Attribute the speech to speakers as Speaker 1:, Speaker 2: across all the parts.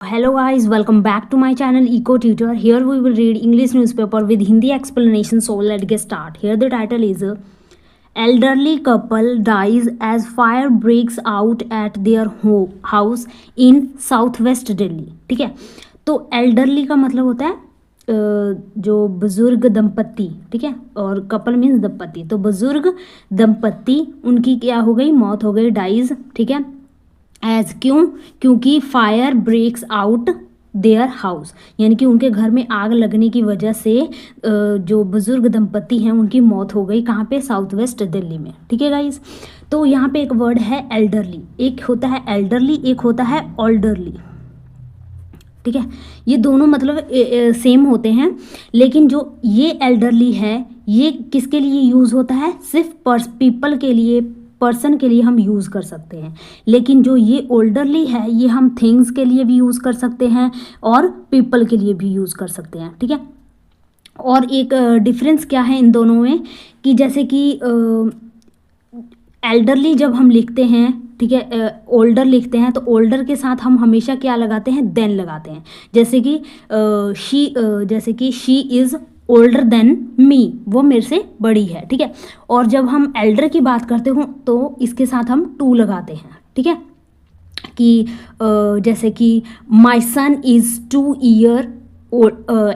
Speaker 1: Hello guys, welcome back to my channel Eco Tutor. Here we will read English newspaper with Hindi explanation. So let's get start. Here the title is Elderly couple dies as fire breaks out at their house in Southwest Delhi. ठीक है, तो elderly का मतलब होता है जो बुजुर्ग दंपति, ठीक है, और कपल मीन्स दंपति, तो बुजुर्ग दंपति उनकी क्या हो गई, मौत हो गई, डाइज, ठीक है, एज क्योंकि fire breaks out there house, यानी कि उनके घर में आग लगने की वजह से जो बुजुर्ग दंपति हैं उनकी मौत हो गई। कहाँ पे? साउथ वेस्ट दिल्ली में। ठीक है गाइस, तो यहाँ पे एक वर्ड है एल्डरली, एक होता है एल्डरली, एक होता है ओल्डरली। ठीक है, ये दोनों मतलब सेम होते हैं, लेकिन जो ये एल्डरली है ये किसके लिए यूज़ होता है? सिर्फ पीपल के लिए, पर्सन के लिए हम यूज़ कर सकते हैं। लेकिन जो ये ओल्डरली है ये हम थिंग्स के लिए भी यूज़ कर सकते हैं और पीपल के लिए भी यूज़ कर सकते हैं। ठीक है, और एक डिफरेंस क्या है इन दोनों में कि जैसे कि एल्डरली जब हम लिखते हैं, ठीक है, ओल्डर लिखते हैं तो ओल्डर के साथ हम हमेशा क्या लगाते हैं? देन लगाते हैं। जैसे कि she is older than me, वो मेरे से बड़ी है। ठीक है, और जब हम एल्डर की बात करते हो तो इसके साथ हम टू लगाते हैं। ठीक है, कि जैसे कि my son is 2 year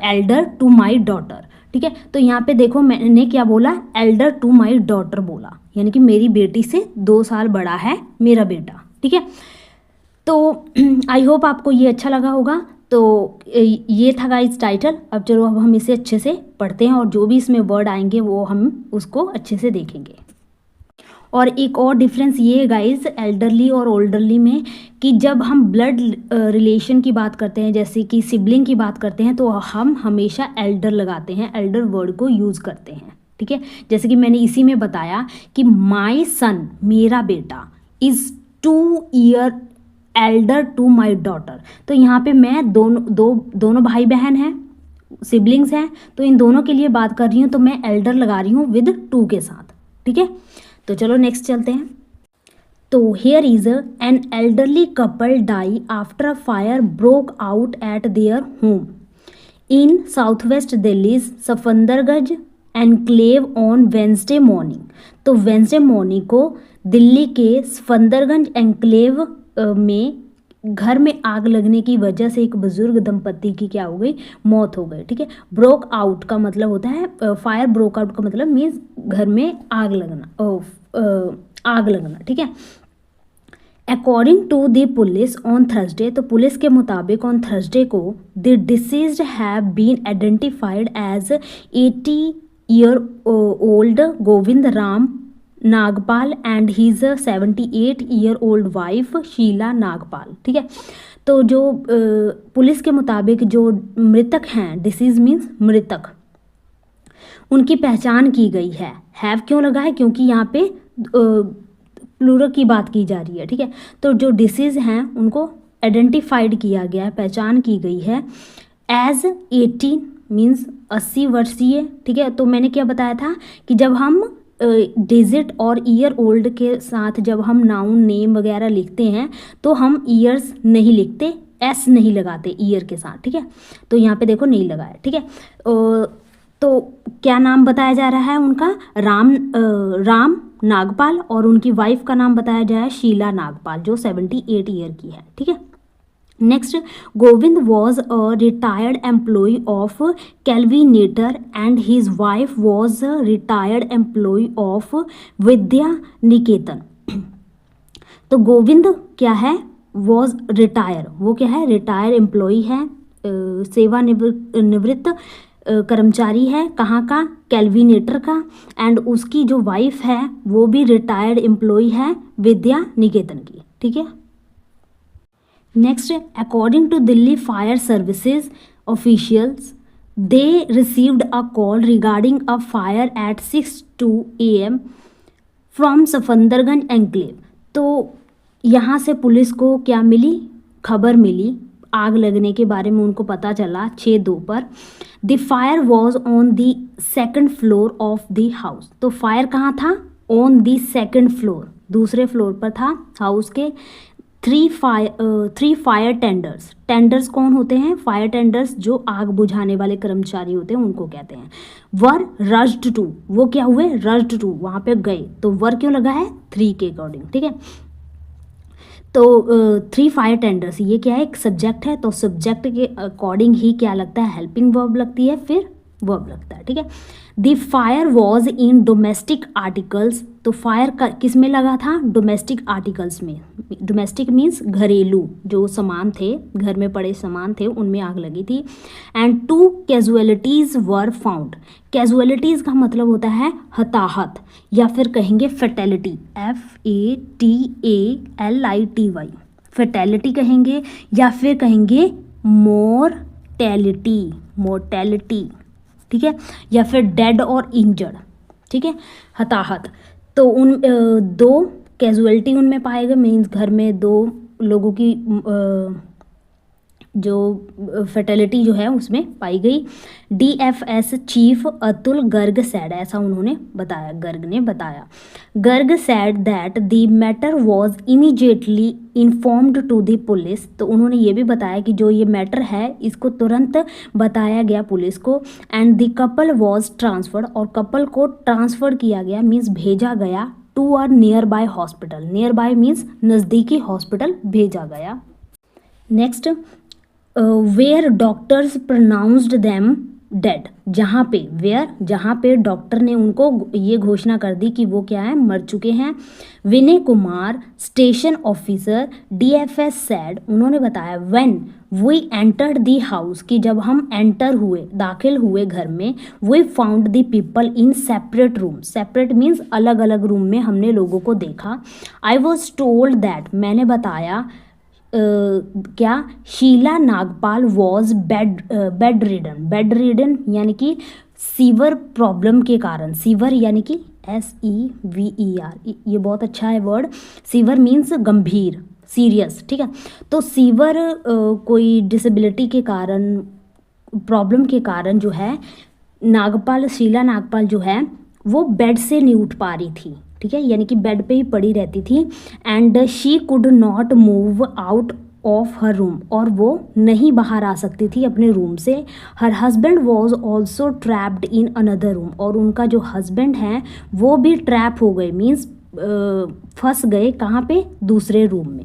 Speaker 1: elder to my daughter. ठीक है, तो यहाँ पे देखो मैंने क्या बोला? एल्डर टू माई डॉटर बोला, यानी कि मेरी बेटी से 2 साल बड़ा है मेरा बेटा। ठीक है, तो आई होप आपको ये अच्छा लगा होगा। तो ये था गाइस टाइटल। अब चलो अब हम इसे अच्छे से पढ़ते हैं और जो भी इसमें वर्ड आएंगे वो हम उसको अच्छे से देखेंगे। और एक और डिफरेंस ये है गाइस एल्डरली और ओल्डरली में कि जब हम ब्लड रिलेशन की बात करते हैं, जैसे कि सिबलिंग की बात करते हैं, तो हम हमेशा एल्डर लगाते हैं, एल्डर वर्ड को यूज़ करते हैं। ठीक है, जैसे कि मैंने इसी में बताया कि माई सन, मेरा बेटा, is 2 year elder to my daughter. तो यहाँ पे मैं दोनों भाई बहन हैं, सिबलिंग्स हैं, तो इन दोनों के लिए बात कर रही हूँ, तो मैं एल्डर लगा रही हूँ विद 2 के साथ। ठीक है, तो चलो नेक्स्ट चलते हैं। तो here is an elderly couple die after a fire broke out at their home in south west Delhi Safdarjung enclave on Wednesday morning. तो वेंसडे मॉर्निंग को दिल्ली के सफदरगंज एनक्लेव में घर में आग लगने की वजह से एक बुजुर्ग दंपति की क्या हो गई? मौत हो गई। ठीक है, ब्रोक आउट का मतलब होता है फायर ब्रोक आउट का मतलब मीन्स घर में आग लगना। ठीक है, according to the police on Thursday, तो पुलिस के मुताबिक ऑन थर्सडे को the deceased have been identified as 80 year old Govind Ram Nagpal and his 78 year old wife Sheela Nagpal. ठीक है, तो जो पुलिस के मुताबिक जो मृतक हैं, डिसीज मीन्स मृतक, उनकी पहचान की गई है। हैव क्यों लगा है? क्योंकि यहाँ पे प्लूरल की बात की जा रही है। ठीक है, तो जो डिसीज हैं उनको आइडेंटिफाइड किया गया है, पहचान की गई है एज 18 मीन्स 80 वर्षीय। ठीक है, तो मैंने क्या बताया था कि जब हम डिजिट और ईयर ओल्ड के साथ जब हम नाउन नेम वगैरह लिखते हैं तो हम ईयर्स नहीं लिखते, एस नहीं लगाते ईयर के साथ। ठीक है, तो यहाँ पे देखो नहीं लगा है। ठीक है, तो क्या नाम बताया जा रहा है उनका? राम नागपाल, और उनकी वाइफ का नाम बताया जाए शीला नागपाल जो 78 ईयर की है। ठीक है, next, Govind was a retired employ of Kelvinator and his wife was retired employ of Vidya Niketan. तो गोविंद क्या है? वॉज रिटायर, वो क्या है? रिटायर एम्प्लॉय है, सेवानिवृत्त कर्मचारी है। कहाँ का? कैलविनेटर का। एंड उसकी जो वाइफ है वो भी रिटायर्ड एम्प्लॉय है विद्या निकेतन की। ठीक है, next, according to Delhi fire services officials they received a call regarding a fire at 6:02 AM from Safdarjung enclave. तो यहाँ से पुलिस को क्या मिली? खबर मिली, आग लगने के बारे में उनको पता चला 6:02 पर। The fire was on the 2nd floor of the house. तो फायर कहाँ था? ऑन द 2nd फ्लोर, दूसरे फ्लोर पर था हाउस के। Three fire tenders. टेंडर्स कौन होते हैं? फायर टेंडर्स, जो आग बुझाने वाले कर्मचारी होते हैं उनको कहते हैं। वर रश्ड टू, वो क्या हुए? रश्ड टू, वहाँ पे गए। तो वर क्यों लगा है? 3 के अकॉर्डिंग, ठीक है। तो 3 फायर टेंडर्स, ये क्या है? एक सब्जेक्ट है, तो सब्जेक्ट के अकॉर्डिंग ही क्या लगता है? हेल्पिंग वर्ब लगती है, फिर वर्ब लगता है, ठीक है। The fire was in domestic articles, तो फायर किस में लगा था? डोमेस्टिक आर्टिकल्स में। डोमेस्टिक मीन्स घरेलू जो सामान थे, घर में पड़े सामान थे, उनमें आग लगी थी। And 2 casualties were found. Casualties का मतलब होता है हताहत, या फिर कहेंगे फेटेलिटी, FATALITY, फेटेलिटी कहेंगे, या फिर कहेंगे मोर्टेलिटी, ठीक है, या फिर डेड और इंजर्ड, ठीक है, हताहत। तो उन 2 कैजुअलिटी उनमें पाए गए, मीन्स घर में 2 लोगों की जो फर्टिलिटी जो है उसमें पाई गई। DFS chief Atul Garg said, ऐसा उन्होंने बताया, गर्ग ने बताया। Garg said that the matter was immediately informed to the police, तो उन्होंने ये भी बताया कि जो ये मैटर है इसको तुरंत बताया गया पुलिस को। And the couple was transferred, और कपल को ट्रांसफर किया गया, मीन्स भेजा गया, to a nearby hospital. Nearby means नज़दीकी हॉस्पिटल भेजा गया। Next, where doctors pronounced them dead, जहाँ पे, वेयर, जहाँ पे डॉक्टर ने उनको ये घोषणा कर दी कि वो क्या है? मर चुके हैं। Vinay Kumar station officer DFS said, उन्होंने बताया, when we entered the house, कि जब हम एंटर हुए, दाखिल हुए घर में, we found the people in separate room. Separate means अलग अलग रूम में हमने लोगों को देखा। आई वॉज टोल्ड दैट, मैंने बताया, क्या? Sheela Nagpal was bedridden यानी कि सीवर प्रॉब्लम के कारण, सीवर यानी कि SEVER, ये बहुत अच्छा है वर्ड। सीवर मीन्स गंभीर, सीरियस, ठीक है। तो सीवर कोई डिसेबिलिटी के कारण, प्रॉब्लम के कारण जो है नागपाल, शीला नागपाल जो है वो बेड से नहीं उठ पा रही थी, ठीक है, यानी कि बेड पे ही पड़ी रहती थी। And she could not move out of her room, और वो नहीं बाहर आ सकती थी अपने रूम से। Her husband was also trapped in another room, और उनका जो हस्बैंड है वो भी ट्रैप हो गए, मीन्स फंस गए, कहाँ पे? दूसरे रूम में।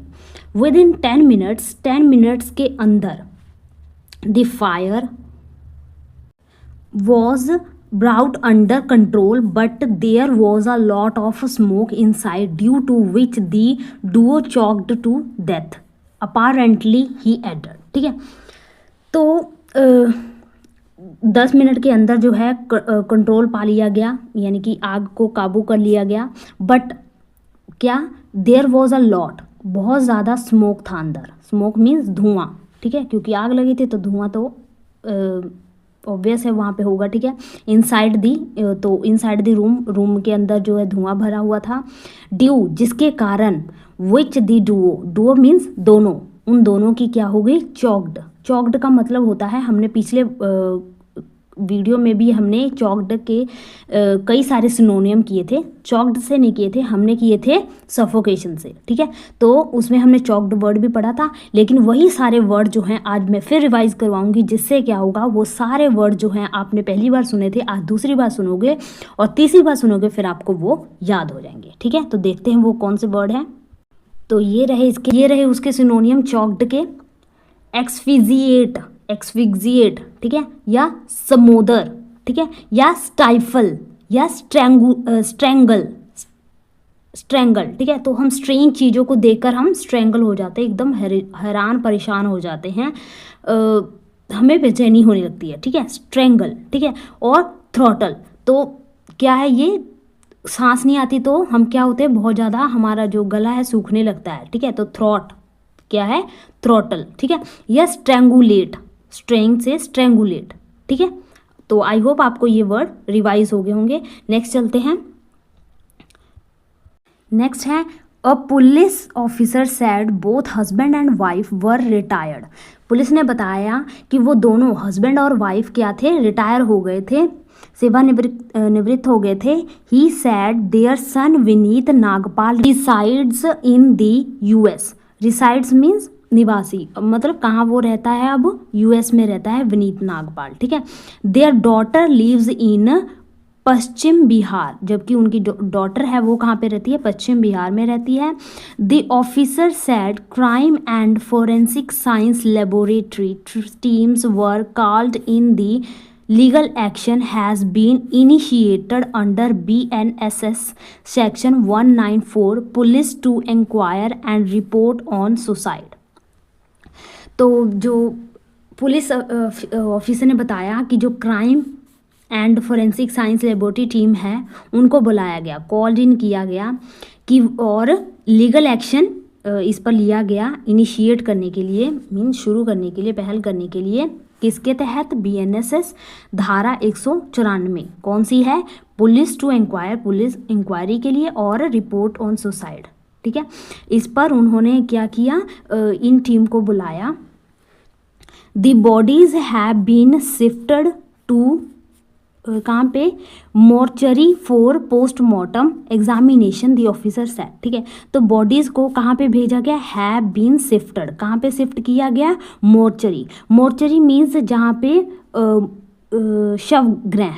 Speaker 1: विद इन 10 मिनट्स के अंदर the fire was brought under control, but there was a lot of smoke inside, due to which the duo choked to death, apparently he added, ठीक है। तो 10 मिनट के अंदर जो है कंट्रोल पा लिया गया, यानी कि आग को काबू कर लिया गया। बट क्या? देयर वॉज अ लॉट, बहुत ज़्यादा स्मोक था अंदर। स्मोक मीन्स धुआं, ठीक है, क्योंकि आग लगी थी तो धुआं तो ऑब्वियस है वहाँ पे होगा, ठीक है। इनसाइड दी रूम के अंदर जो है धुआं भरा हुआ था। ड्यू, जिसके कारण, विच दी डुओ मीन्स दोनों, उन दोनों की क्या हो गई? चॉक्ड का मतलब होता है, हमने पिछले वीडियो में भी हमने चॉक्ड के कई सारे सिनोनियम किए थे। चॉक्ड से नहीं किए थे, हमने किए थे सफोकेशन से, ठीक है। तो उसमें हमने चॉक्ड वर्ड भी पढ़ा था, लेकिन वही सारे वर्ड जो हैं आज मैं फिर रिवाइज करवाऊंगी, जिससे क्या होगा, वो सारे वर्ड जो हैं आपने पहली बार सुने थे, आज दूसरी बार सुनोगे और तीसरी बार सुनोगे, फिर आपको वो याद हो जाएंगे, ठीक है। तो देखते हैं वो कौन से वर्ड हैं। तो ये रहे उसके सिनोनियम चॉक्ड के। एक्सफिजिएट, ठीक है, या समोदर, ठीक है, या स्टाइफल, या स्ट्रैंगल, ठीक है। तो हम स्ट्रेंज चीज़ों को देखकर हम स्ट्रैंगल हो जाते हैं, एकदम हैरान परेशान हो जाते हैं, हमें बेचैनी होने लगती है, ठीक है, स्ट्रैंगल, ठीक है। और थ्रॉटल, तो क्या है? ये सांस नहीं आती तो हम क्या होते हैं? बहुत ज़्यादा हमारा जो गला है सूखने लगता है, ठीक है। तो थ्रॉट क्या है? थ्रॉटल, ठीक है। या स्ट्रैंगुलेट, स्ट्रेंग से स्ट्रैंगुलेट, ठीक है। तो आई होप आपको ये वर्ड रिवाइज हो गए होंगे। नेक्स्ट चलते हैं। नेक्स्ट है, अ police officer sad both husband and wife were retired. Police ने बताया कि वो दोनों हस्बैंड और वाइफ क्या थे? रिटायर हो गए थे, सेवानिवृत्त हो गए थे। He said their son Vineet Nagpal resides in the US। Resides means निवासी, मतलब कहाँ वो रहता है, अब यूएस में रहता है विनीत नागपाल, ठीक है। देयर डॉटर लिव्स इन पश्चिम बिहार, जबकि उनकी डॉटर है वो कहाँ पे रहती है, पश्चिम बिहार में रहती है। The officer said crime and forensic science laboratory teams were called in the legal action has been initiated under BNSS section 194 police to inquire and report on suicide. तो जो पुलिस ऑफिसर ने बताया कि जो crime and forensic science laboratory team है उनको बुलाया गया, कॉल्ड इन किया गया कि और लीगल एक्शन इस पर लिया गया इनिशिएट करने के लिए, मीन्स शुरू करने के लिए, पहल करने के लिए। किसके तहत, BNSS धारा 194, कौन सी है, police to inquire, police inquiry के लिए, और रिपोर्ट ऑन सुसाइड, ठीक है। इस पर उन्होंने क्या किया, इन टीम को बुलाया। The bodies have been shifted to कहाँ पे, mortuary for postmortem examination the officer said, ठीक है। तो बॉडीज़ को कहाँ पे भेजा गया, हैव बीन शिफ्टेड, कहाँ पे शिफ्ट किया गया, मोर्चरी। मोर्चरी मीन्स जहाँ पे शव गृह,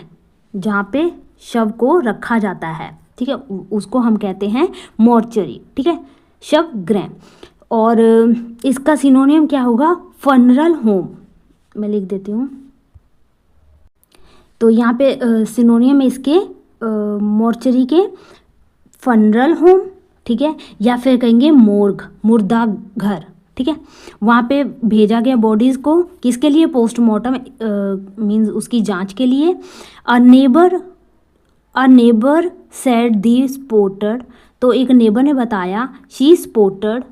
Speaker 1: जहाँ पे शव को रखा जाता है, ठीक है, उसको हम कहते हैं मोर्चरी, ठीक है, शव गृह। और इसका सिनोनियम क्या होगा, फनरल होम, मैं लिख देती हूँ। तो यहाँ पे सिनोनियम है इसके मोर्चरी के, फनरल होम, ठीक है, या फिर कहेंगे मोर्ग, मुर्दा घर, ठीक है। वहाँ पे भेजा गया बॉडीज़ को, किसके लिए, पोस्टमार्टम मीन्स उसकी जांच के लिए। A neighbour said the spotted, तो एक नेबर ने बताया, शी स्पॉटेड।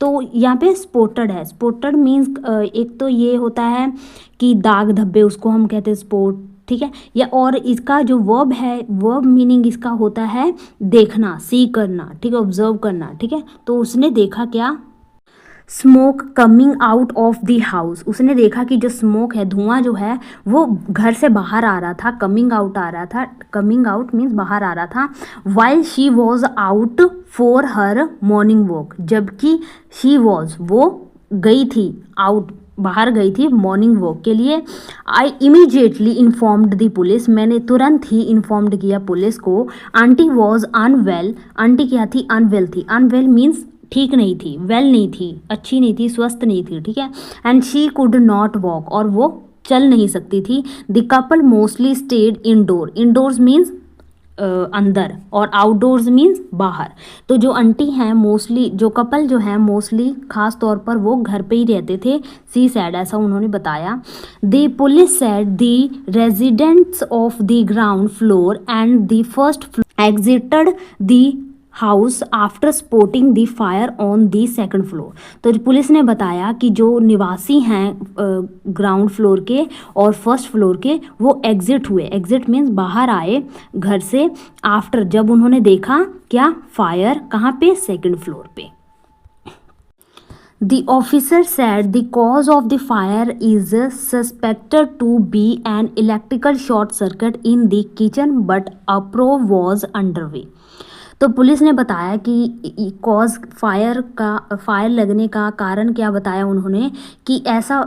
Speaker 1: तो यहाँ पे स्पॉटेड है, स्पॉटेड मीन्स एक तो ये होता है कि दाग धब्बे, उसको हम कहते हैं स्पॉट, ठीक है, या और इसका जो वर्ब है, वर्ब मीनिंग इसका होता है देखना, सी करना, ठीक है, ऑब्जर्व करना, ठीक है। तो उसने देखा क्या, smoke coming out of the house, उसने देखा कि जो स्मोक है, धुआं जो है वो घर से बाहर आ रहा था, कमिंग आउट आ रहा था, कमिंग आउट मीन्स बाहर आ रहा था। While she was out for her morning walk, जबकि शी वॉज, वो गई थी, आउट, बाहर गई थी मॉर्निंग वॉक के लिए। I immediately informed the police, मैंने तुरंत ही इन्फॉर्म्ड किया पुलिस को। आंटी वॉज अनवेल, आंटी क्या थी, अनवेल थी, अनवेल मीन्स ठीक नहीं थी, वेल नहीं थी, अच्छी नहीं थी, स्वस्थ नहीं थी, ठीक है। And she could not walk, और वो चल नहीं सकती थी। The couple mostly stayed indoor, indoors means अंदर, और आउटडोर्स मीन्स बाहर। तो जो आंटी हैं मोस्टली, जो कपल जो है मोस्टली, खास तौर पर वो घर पे ही रहते थे, सी सैड, ऐसा उन्होंने बताया। The police sad the residents of the ground floor and the first floor exerted the house after spotting the fire on the second floor. तो पुलिस ने बताया कि जो निवासी हैं ग्राउंड फ्लोर के और फर्स्ट फ्लोर के, वो एग्जिट हुए, एग्जिट मीन्स बाहर आए घर से, आफ्टर, जब उन्होंने देखा क्या, फायर, कहाँ पे, सेकंड फ्लोर पे। The officer said the cause of the fire is suspected to be an electrical short circuit in the kitchen, but a probe was underway. तो पुलिस ने बताया कि कॉज, फायर लगने का कारण क्या बताया उन्होंने, कि ऐसा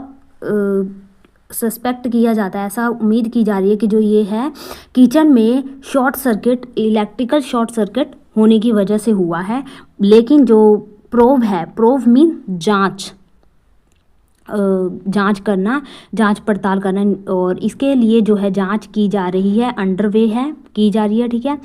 Speaker 1: सस्पेक्ट किया जाता है, ऐसा उम्मीद की जा रही है कि जो ये है किचन में short circuit, electrical short circuit होने की वजह से हुआ है। लेकिन जो प्रोब है, प्रोब मीन जांच, जांच करना, जांच पड़ताल करना, और इसके लिए जो है जांच की जा रही है, अंडरवे है, की जा रही है, ठीक है।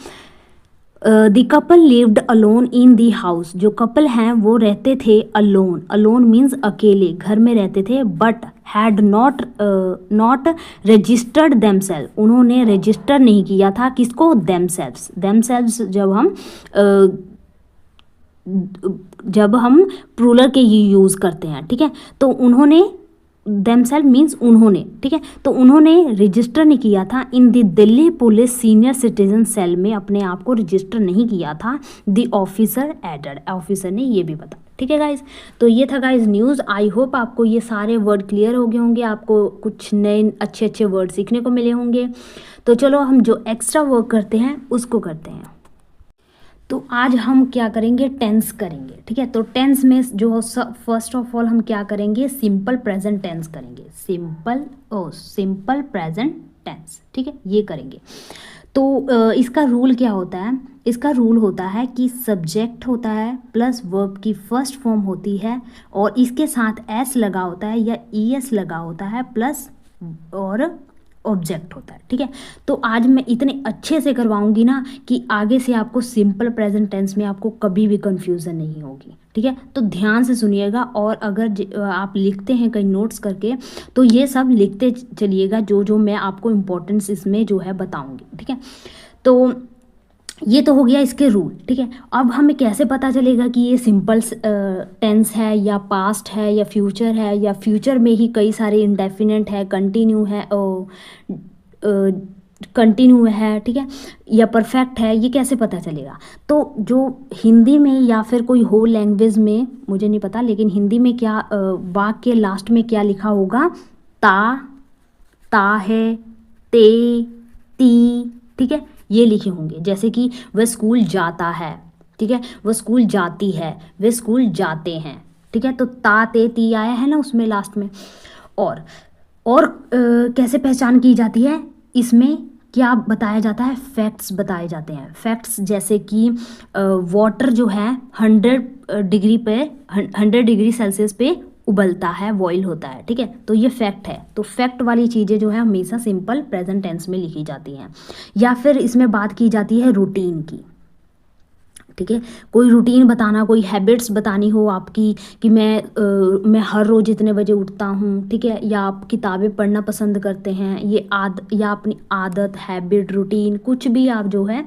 Speaker 1: The couple lived alone in the house, जो कपल हैं वो रहते थे अलोन, अलोन मीन्स अकेले, घर में रहते थे, but had not registered themselves, उन्होंने रजिस्टर नहीं किया था, किसको, देमसेल्व्स, देमसेल्व्स जब हम प्लूरल के ये यूज़ करते हैं, ठीक है। तो उन्होंने, देमसेल्फ मीन्स उन्होंने, ठीक है, तो उन्होंने रजिस्टर नहीं किया था in the Delhi police senior citizen cell में, अपने आप को रजिस्टर नहीं किया था। द ऑफिसर एडेड, ऑफिसर ने ये भी बताया, ठीक है गाइज। तो ये था गाइज न्यूज़। आई होप आपको ये सारे वर्ड क्लियर हो गए होंगे, आपको कुछ नए अच्छे अच्छे वर्ड सीखने को मिले होंगे। तो चलो हम जो एक्स्ट्रा वर्क करते हैं उसको करते हैं। तो आज हम क्या करेंगे, टेंस करेंगे, ठीक है। तो टेंस में जो फर्स्ट ऑफ ऑल हम क्या करेंगे, सिंपल प्रेजेंट टेंस करेंगे, सिंपल प्रेजेंट टेंस, ठीक है, ये करेंगे। तो इसका रूल क्या होता है, इसका रूल होता है कि सब्जेक्ट होता है प्लस वर्ब की फर्स्ट फॉर्म होती है और इसके साथ एस लगा होता है या ईएस लगा होता है प्लस और ऑब्जेक्ट होता है, ठीक है। तो आज मैं इतने अच्छे से करवाऊंगी ना कि आगे से आपको सिंपल प्रेजेंट टेंस में आपको कभी भी कंफ्यूजन नहीं होगी, ठीक है। तो ध्यान से सुनिएगा और अगर आप लिखते हैं कहीं नोट्स करके तो ये सब लिखते चलिएगा जो जो मैं आपको इम्पोर्टेंस इसमें जो है बताऊंगी, ठीक है। तो ये तो हो गया इसके रूल, ठीक है। अब हमें कैसे पता चलेगा कि ये सिंपल टेंस है या पास्ट है या फ्यूचर है या फ्यूचर में ही कई सारे इंडेफिनेट है, कंटिन्यू है, ठीक है, या परफेक्ट है, ये कैसे पता चलेगा। तो जो हिंदी में या फिर कोई हो लैंग्वेज में मुझे नहीं पता, लेकिन हिंदी में क्या वाक्य के लास्ट में क्या लिखा होगा, ता है, ते, ती, ठीक है, ये लिखे होंगे। जैसे कि वह स्कूल जाता है, ठीक है, वह स्कूल जाती है, वे स्कूल जाते हैं, ठीक है। तो ता ते ती आया है ना उसमें लास्ट में। और कैसे पहचान की जाती है, इसमें क्या बताया जाता है, फैक्ट्स बताए जाते हैं। फैक्ट्स जैसे कि वाटर जो है 100 डिग्री सेल्सियस पे उबलता है, बॉईल होता है, ठीक है। तो ये फैक्ट है। तो फैक्ट वाली चीज़ें जो है हमेशा सिंपल प्रेजेंट टेंस में लिखी जाती हैं। या फिर इसमें बात की जाती है रूटीन की, ठीक है। कोई रूटीन बताना, कोई हैबिट्स बतानी हो आपकी कि मैं हर रोज़ इतने बजे उठता हूँ, ठीक है, या आप किताबें पढ़ना पसंद करते हैं, ये या अपनी आदत, हैबिट, रूटीन, कुछ भी आप जो है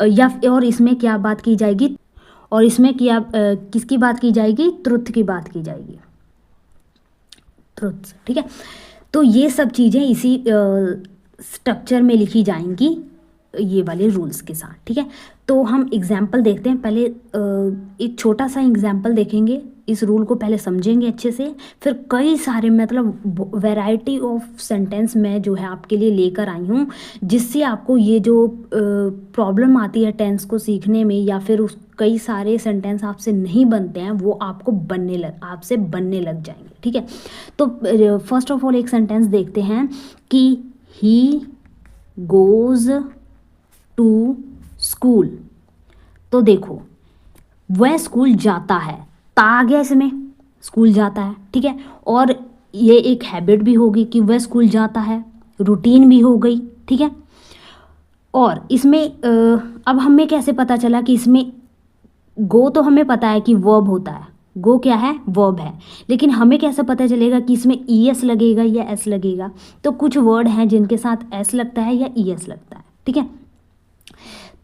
Speaker 1: या और इसमें क्या बात की जाएगी, और इसमें क्या किसकी बात की जाएगी, ट्रुथ की बात की जाएगी, ट्रुथ, ठीक है। तो ये सब चीज़ें इसी स्ट्रक्चर में लिखी जाएंगी ये वाले रूल्स के साथ, ठीक है। तो हम एग्जाम्पल देखते हैं। पहले एक छोटा सा एग्जाम्पल देखेंगे, इस रूल को पहले समझेंगे अच्छे से, फिर कई सारे मतलब वैरायटी ऑफ सेंटेंस मैं जो है आपके लिए लेकर आई हूँ, जिससे आपको ये जो प्रॉब्लम आती है टेंस को सीखने में या फिर उस कई सारे सेंटेंस आपसे नहीं बनते हैं वो आपको आपसे बनने लग जाएंगे, ठीक है। तो फर्स्ट ऑफ ऑल एक सेंटेंस देखते हैं कि ही गोज़ टू स्कूल। तो देखो वह स्कूल जाता है, ता आ गया इसमें, स्कूल जाता है, ठीक है। और ये एक हैबिट भी होगी कि वह स्कूल जाता है, रूटीन भी हो गई, ठीक है। और इसमें अब हमें कैसे पता चला कि इसमें गो तो हमें पता है कि वर्ब होता है, गो क्या है, वर्ब है, लेकिन हमें कैसे पता चलेगा कि इसमें ईएस लगेगा या एस लगेगा। तो कुछ वर्ड हैं जिनके साथ एस लगता है या ईएस लगता है, ठीक है।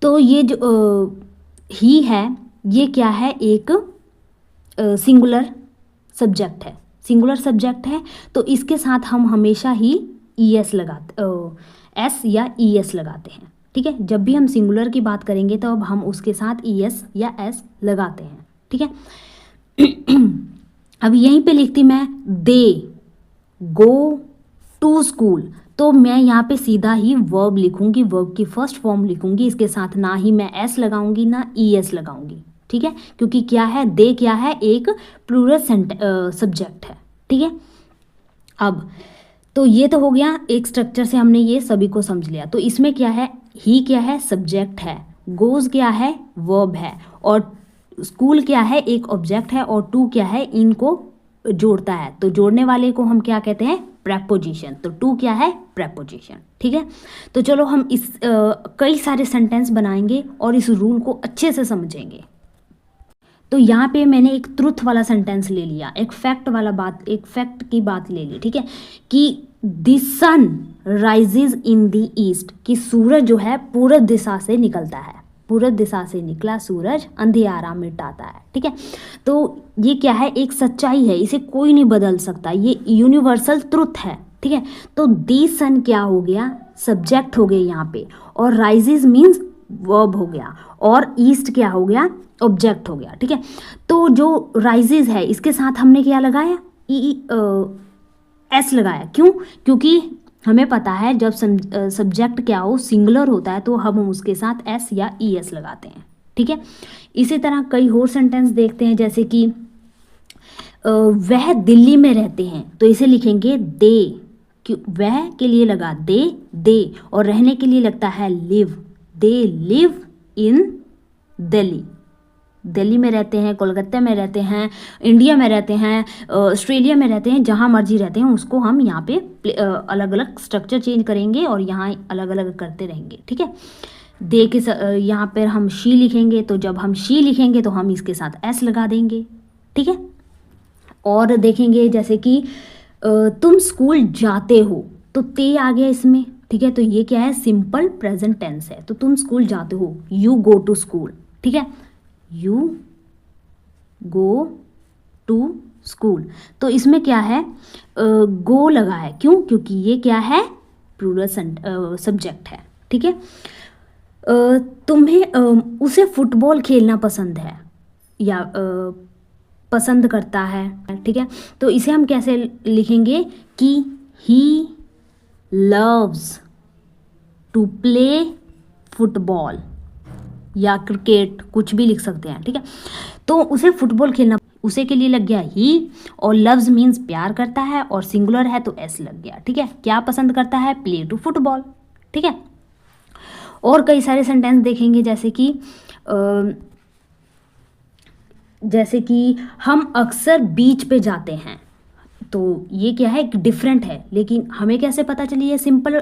Speaker 1: तो ये जो ही है ये क्या है, एक सिंगुलर सब्जेक्ट है, सिंगुलर सब्जेक्ट है। तो इसके साथ हम हमेशा ही ईएस लगाते, एस या ईएस लगाते हैं, ठीक है। जब भी हम सिंगुलर की बात करेंगे तो अब हम उसके साथ ईएस या एस लगाते हैं, ठीक है। अब यहीं पे लिखती मैं दे गो टू स्कूल, तो मैं यहाँ पे सीधा ही वर्ब लिखूंगी, वर्ब की फर्स्ट फॉर्म लिखूंगी, इसके साथ ना ही मैं एस लगाऊंगी ना ईएस लगाऊंगी, ठीक है, क्योंकि क्या है, दे क्या है, एक प्लूरल सब्जेक्ट है, ठीक है। अब तो ये तो हो गया, एक स्ट्रक्चर से हमने ये सभी को समझ लिया। तो इसमें क्या है, ही क्या है, सब्जेक्ट है, गोज क्या है, वर्ब है, और स्कूल क्या है, एक ऑब्जेक्ट है, और टू क्या है, इनको जोड़ता है। तो जोड़ने वाले को हम क्या कहते हैं, प्रेपोजिशन। तो टू क्या है, प्रेपोजिशन, ठीक है। तो चलो हम इस कई सारे सेंटेंस बनाएंगे और इस रूल को अच्छे से समझेंगे। तो यहाँ पे मैंने एक ट्रुथ वाला सेंटेंस ले लिया, एक फैक्ट की बात ले ली, ठीक है, कि the sun rises in the east, कि सूरज जो है पूरब दिशा से निकलता है, पूरब दिशा से निकला सूरज अंधियारा मिटाता है, ठीक है। तो ये क्या है, एक सच्चाई है, इसे कोई नहीं बदल सकता, ये यूनिवर्सल ट्रुथ है, ठीक है। तो दी सन क्या हो गया, सब्जेक्ट हो गए यहाँ पे, और राइजेज मीन्स वर्ब हो गया, और ईस्ट क्या हो गया, ऑब्जेक्ट हो गया, ठीक है। तो जो राइजेज है इसके साथ हमने क्या लगाया, एस लगाया, क्यों, क्योंकि हमें पता है जब सब्जेक्ट क्या हो, सिंगुलर होता है, तो हम उसके साथ एस या ईएस लगाते हैं, ठीक है। इसी तरह कई और सेंटेंस देखते हैं, जैसे कि वह दिल्ली में रहते हैं, तो इसे लिखेंगे दे, कि वह के लिए लगा दे और रहने के लिए लगता है live, they live in Delhi. Delhi में रहते हैं, कोलकाता में रहते हैं, इंडिया में रहते हैं, ऑस्ट्रेलिया में रहते हैं, जहाँ मर्जी रहते हैं उसको हम यहाँ पे अलग अलग स्ट्रक्चर चेंज करेंगे और यहाँ अलग अलग करते रहेंगे, ठीक है। दे के यहाँ पर हम शी लिखेंगे, तो जब हम शी लिखेंगे तो हम इसके साथ एस लगा देंगे, ठीक है। और देखेंगे जैसे कि तुम स्कूल जाते हो, तो ते आ गया इसमें, ठीक है। तो ये क्या है, सिंपल प्रेजेंट टेंस है। तो तुम स्कूल जाते हो, यू गो टू स्कूल, ठीक है, यू गो टू स्कूल। तो इसमें क्या है, गो लगा है, क्यों, क्योंकि ये क्या है, प्लूरल सब्जेक्ट है, ठीक है। तुम्हें उसे फुटबॉल खेलना पसंद है या पसंद करता है, ठीक है। तो इसे हम कैसे लिखेंगे कि he loves to play football या क्रिकेट, कुछ भी लिख सकते हैं, ठीक है। तो उसे फुटबॉल खेलना, उसे के लिए लग गया ही, और लव्स मीन्स प्यार करता है और सिंगुलर है तो एस लग गया, ठीक है। क्या पसंद करता है, प्ले टू फुटबॉल, ठीक है। और कई सारे सेंटेंस देखेंगे, जैसे कि हम अक्सर बीच पे जाते हैं, तो ये क्या है, डिफरेंट है, लेकिन हमें कैसे पता चली ये सिंपल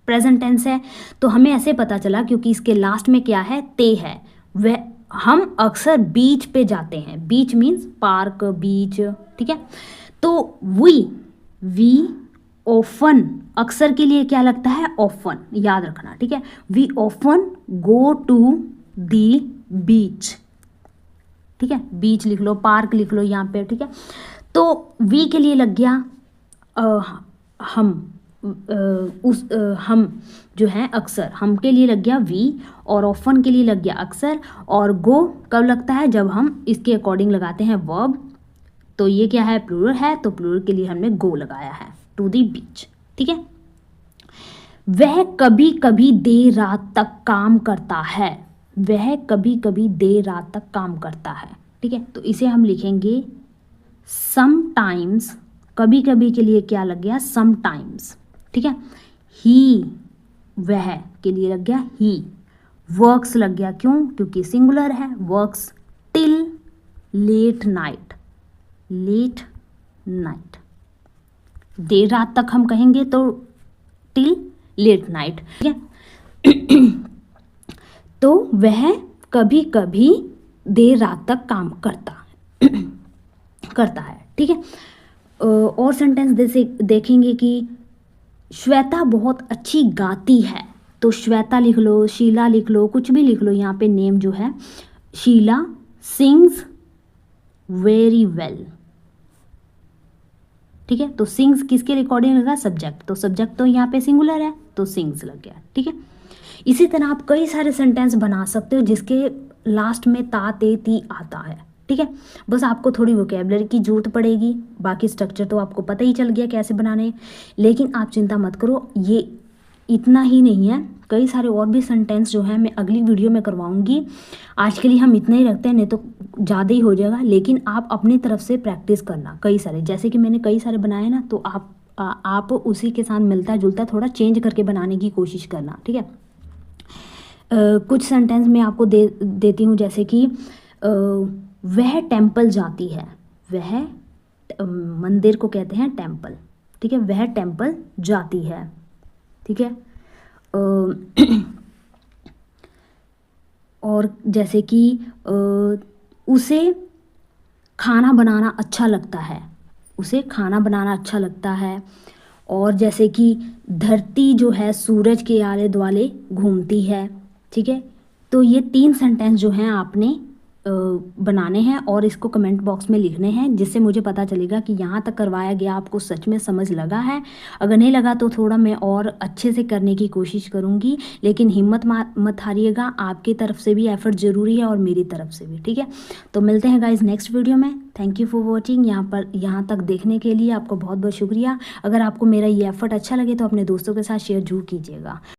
Speaker 1: प्रेजेंट टेंस है। तो हमें ऐसे पता चला क्योंकि इसके लास्ट में क्या है, ते है। वह हम अक्सर बीच पे जाते हैं, बीच मीन्स पार्क, बीच, ठीक है। तो वी ऑफन, अक्सर के लिए क्या लगता है, ऑफन, याद रखना, ठीक है। We often go to the beach, ठीक है, बीच लिख लो, पार्क लिख लो यहाँ पे, ठीक है। तो वी के लिए लग गया हम, हम जो है अक्सर, हम के लिए लग गया वी, और ऑफन के लिए लग गया अक्सर, और गो कब लगता है, जब हम इसके अकॉर्डिंग लगाते हैं वर्ब। तो ये क्या है, प्लूरल है, तो प्लूरल के लिए हमने गो लगाया है, टू दी बीच, ठीक है। वह कभी कभी देर रात तक काम करता है, वह कभी कभी देर रात तक काम करता है, ठीक है। तो इसे हम लिखेंगे समटाइम्स, कभी कभी के लिए क्या लग गया, समटाइम्स, ठीक है। ही, वह के लिए लग गया ही, वर्क्स लग गया, क्यों, क्योंकि सिंगुलर है, works till late night, late night, देर रात तक हम कहेंगे तो टिल लेट नाइट, ठीक है। तो वह कभी कभी देर रात तक काम करता है, ठीक है। और सेंटेंस जैसे देखेंगे कि श्वेता बहुत अच्छी गाती है, तो श्वेता लिख लो, शीला लिख लो, कुछ भी लिख लो, यहाँ पे नेम जो है, शीला सिंग्स वेरी वेल, ठीक है। तो सिंग्स किसके रिकॉर्डिंग लगा, सब्जेक्ट, तो सब्जेक्ट तो यहाँ पे सिंगुलर है, तो सिंग्स लग गया, ठीक है। इसी तरह आप कई सारे सेंटेंस बना सकते हो जिसके लास्ट में ता ते ती आता है, ठीक है। बस आपको थोड़ी वोकैबुलरी की जरूरत पड़ेगी, बाकी स्ट्रक्चर तो आपको पता ही चल गया कैसे बनाने। लेकिन आप चिंता मत करो, ये इतना ही नहीं है, कई सारे और भी सेंटेंस जो है मैं अगली वीडियो में करवाऊंगी। आज के लिए हम इतना ही रखते हैं, नहीं तो ज़्यादा ही हो जाएगा। लेकिन आप अपनी तरफ से प्रैक्टिस करना, कई सारे, जैसे कि मैंने कई सारे बनाए ना, तो आप उसी के साथ मिलता जुलता थोड़ा चेंज करके बनाने की कोशिश करना, ठीक है। कुछ सेंटेंस मैं आपको देती हूँ, जैसे कि वह टेम्पल जाती है, वह मंदिर को कहते हैं टेम्पल, ठीक है, वह टेम्पल जाती है, ठीक है। और जैसे कि उसे खाना बनाना अच्छा लगता है, उसे खाना बनाना अच्छा लगता है। और जैसे कि धरती जो है सूरज के आले दुआले घूमती है, ठीक है। तो ये 3 सेंटेंस जो हैं आपने बनाने हैं और इसको कमेंट बॉक्स में लिखने हैं, जिससे मुझे पता चलेगा कि यहाँ तक करवाया गया आपको सच में समझ लगा है। अगर नहीं लगा तो थोड़ा मैं और अच्छे से करने की कोशिश करूँगी, लेकिन हिम्मत मत हारिएगा, आपकी तरफ से भी एफर्ट ज़रूरी है और मेरी तरफ से भी, ठीक है। तो मिलते हैं गाइज नेक्स्ट वीडियो में। Thank you for watching. यहाँ तक देखने के लिए आपको बहुत बहुत शुक्रिया। अगर आपको मेरा ये एफर्ट अच्छा लगे तो अपने दोस्तों के साथ शेयर जरूर कीजिएगा।